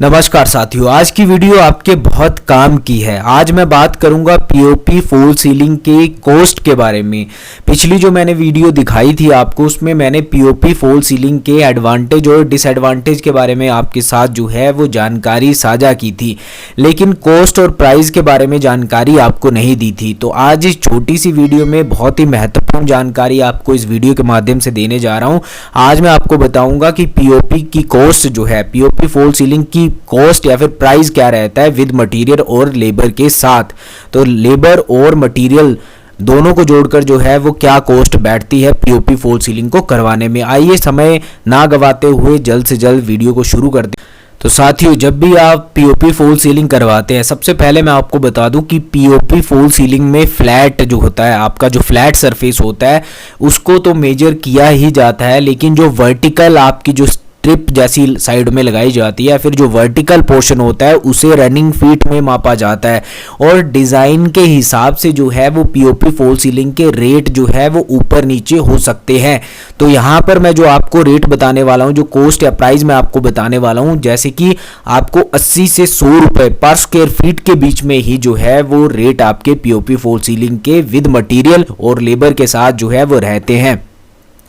नमस्कार साथियों, आज की वीडियो आपके बहुत काम की है। आज मैं बात करूंगा पीओपी फॉल सीलिंग के कॉस्ट के बारे में। पिछली जो मैंने वीडियो दिखाई थी आपको, उसमें मैंने पीओपी फॉल सीलिंग के एडवांटेज और डिसएडवांटेज के बारे में आपके साथ जो है वो जानकारी साझा की थी, लेकिन कॉस्ट और प्राइस के बारे में जानकारी आपको नहीं दी थी। तो आज इस छोटी सी वीडियो में बहुत ही महत्वपूर्ण जानकारी आपको इस वीडियो के माध्यम से देने जा रहा हूँ। आज मैं आपको बताऊंगा कि पीओपी की कॉस्ट जो है, पीओपी फॉल सीलिंग की कॉस्ट या फिर प्राइस क्या रहता है विद मटेरियल और लेबर के साथ। तो लेबर और मटेरियल दोनों को जोड़कर जो है वो क्या कॉस्ट बैठती है पीओपी फॉल सीलिंग को करवाने में। आइए समय ना गवाते हुए जल्द से जल्द वीडियो को शुरू कर दें। तो साथियों, जब भी आप पीओपी फॉल सीलिंग करवाते हैं, सबसे पहले मैं आपको बता दूं कि पीओपी फॉल सीलिंग में फ्लैट जो होता है, आपका जो फ्लैट सरफेस होता है उसको तो मेजर किया ही जाता है, लेकिन जो वर्टिकल आपकी जो स्ट्रिप जैसी साइड में लगाई जाती है, फिर जो वर्टिकल पोर्शन होता है उसे रनिंग फीट में मापा जाता है। और डिज़ाइन के हिसाब से जो है वो पीओपी फॉल सीलिंग के रेट जो है वो ऊपर नीचे हो सकते हैं। तो यहाँ पर मैं जो आपको रेट बताने वाला हूँ, जो कॉस्ट या प्राइस मैं आपको बताने वाला हूँ, जैसे कि आपको 80 से 100 रुपये पर स्क्वायर फीट के बीच में ही जो है वो रेट आपके पीओपी फॉल सीलिंग के विद मटीरियल और लेबर के साथ जो है वो रहते हैं।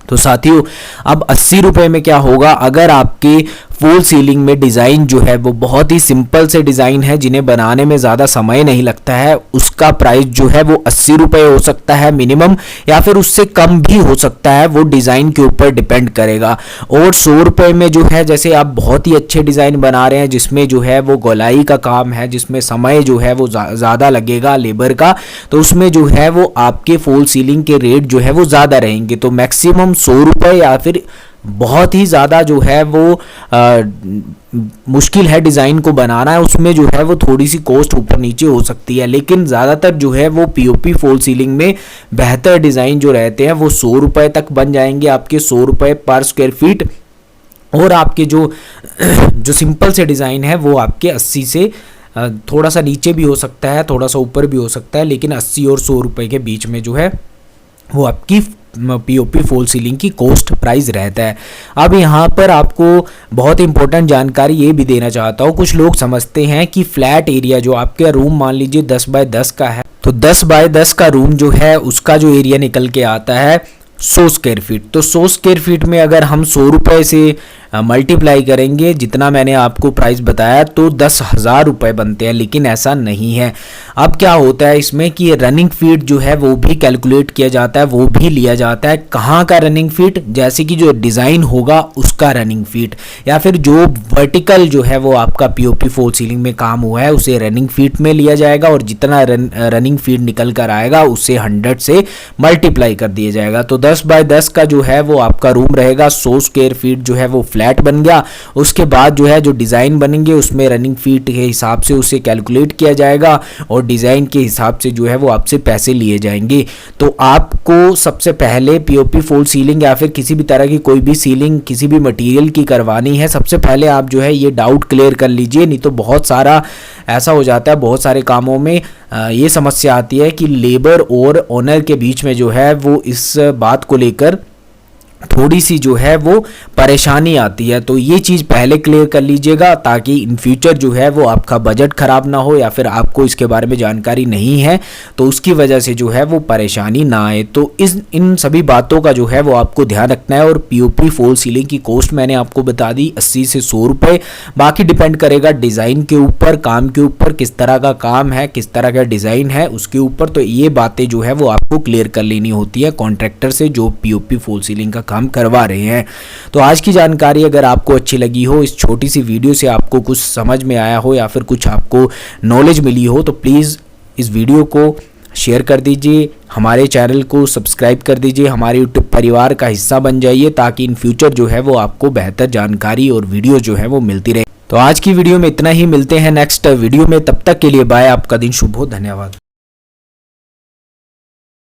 तो साथियों, अब 80 रुपये में क्या होगा, अगर आपके फॉल सीलिंग में डिज़ाइन जो है वो बहुत ही सिंपल से डिज़ाइन है, जिन्हें बनाने में ज़्यादा समय नहीं लगता है, उसका प्राइस जो है वो 80 रुपये हो सकता है मिनिमम, या फिर उससे कम भी हो सकता है, वो डिज़ाइन के ऊपर डिपेंड करेगा। और 100 रुपये में जो है, जैसे आप बहुत ही अच्छे डिज़ाइन बना रहे हैं जिसमें जो है वो गोलाई का काम है, जिसमें समय जो है वो ज़्यादा लगेगा लेबर का, तो उसमें जो है वो आपके फॉल सीलिंग के रेट जो है वो ज़्यादा रहेंगे। तो मैक्सिमम 100 रुपये, या फिर बहुत ही ज़्यादा जो है वो मुश्किल है डिज़ाइन को बनाना है, उसमें जो है वो थोड़ी सी कॉस्ट ऊपर नीचे हो सकती है, लेकिन ज़्यादातर जो है वो पीओपी फॉल सीलिंग में बेहतर डिज़ाइन जो रहते हैं वो 100 रुपये तक बन जाएंगे, आपके 100 रुपये पर स्क्वायर फीट। और आपके जो सिंपल से डिज़ाइन है वो आपके 80 से थोड़ा सा नीचे भी हो सकता है, थोड़ा सा ऊपर भी हो सकता है, लेकिन 80 और 100 रुपये के बीच में जो है वो आपकी पीओपी फॉल सीलिंग की कॉस्ट प्राइस रहता है। अब यहाँ पर आपको बहुत इंपॉर्टेंट जानकारी ये भी देना चाहता हूँ। कुछ लोग समझते हैं कि फ्लैट एरिया जो आपके रूम मान लीजिए 10 बाय 10 का है, तो 10 बाय 10 का रूम जो है उसका जो एरिया निकल के आता है 100 स्क्वायर फीट। तो 100 स्क्वायर फीट में अगर हम 100 रुपये से मल्टीप्लाई करेंगे, जितना मैंने आपको प्राइस बताया, तो 10,000 रुपये बनते हैं, लेकिन ऐसा नहीं है। अब क्या होता है इसमें कि रनिंग फीट जो है वो भी कैलकुलेट किया जाता है, वो भी लिया जाता है। कहाँ का रनिंग फीट, जैसे कि जो डिज़ाइन होगा उसका रनिंग फीट, या फिर जो वर्टिकल जो है वो आपका पीओपी फॉल सीलिंग में काम हुआ है उसे रनिंग फीट में लिया जाएगा, और जितना रनिंग फीट निकल कर आएगा उसे 100 से मल्टीप्लाई कर दिया जाएगा। तो 10 बाय 10 का जो है वो आपका रूम रहेगा, 100 स्क्वायर फीट जो है वो फ्लैट बन गया। उसके बाद जो है जो डिज़ाइन बनेंगे उसमें रनिंग फीट के हिसाब से उसे कैलकुलेट किया जाएगा, और डिज़ाइन के हिसाब से जो है वो आपसे पैसे लिए जाएंगे। तो आपको सबसे पहले पीओपी फॉल सीलिंग या फिर किसी भी तरह की कोई भी सीलिंग किसी भी मटेरियल की करवानी है, सबसे पहले आप जो है ये डाउट क्लियर कर लीजिए, नहीं तो बहुत सारा ऐसा हो जाता है, बहुत सारे कामों में ये समस्या आती है कि लेबर और ओनर के बीच में जो है वो इस बात को लेकर थोड़ी सी जो है वो परेशानी आती है। तो ये चीज़ पहले क्लियर कर लीजिएगा, ताकि इन फ्यूचर जो है वो आपका बजट ख़राब ना हो, या फिर आपको इसके बारे में जानकारी नहीं है तो उसकी वजह से जो है वो परेशानी ना आए। तो इन सभी बातों का जो है वो आपको ध्यान रखना है। और पीओपी फॉल सीलिंग की कॉस्ट मैंने आपको बता दी 80 से 100 रुपये, बाकी डिपेंड करेगा डिज़ाइन के ऊपर, काम के ऊपर, किस तरह का काम है, किस तरह का डिज़ाइन है उसके ऊपर। तो ये बातें जो है वो आपको क्लियर कर लेनी होती है कॉन्ट्रैक्टर से जो पीओपी फॉल सीलिंग का काम करवा रहे हैं। तो आज की जानकारी अगर आपको अच्छी लगी हो, इस छोटी सी वीडियो से आपको कुछ समझ में आया हो या फिर कुछ आपको नॉलेज मिली हो, तो प्लीज़ इस वीडियो को शेयर कर दीजिए, हमारे चैनल को सब्सक्राइब कर दीजिए, हमारे यूट्यूब परिवार का हिस्सा बन जाइए, ताकि इन फ्यूचर जो है वो आपको बेहतर जानकारी और वीडियो जो है वो मिलती रहे। तो आज की वीडियो में इतना ही, मिलते हैं नेक्स्ट वीडियो में, तब तक के लिए बाय, आपका दिन शुभ हो, धन्यवाद।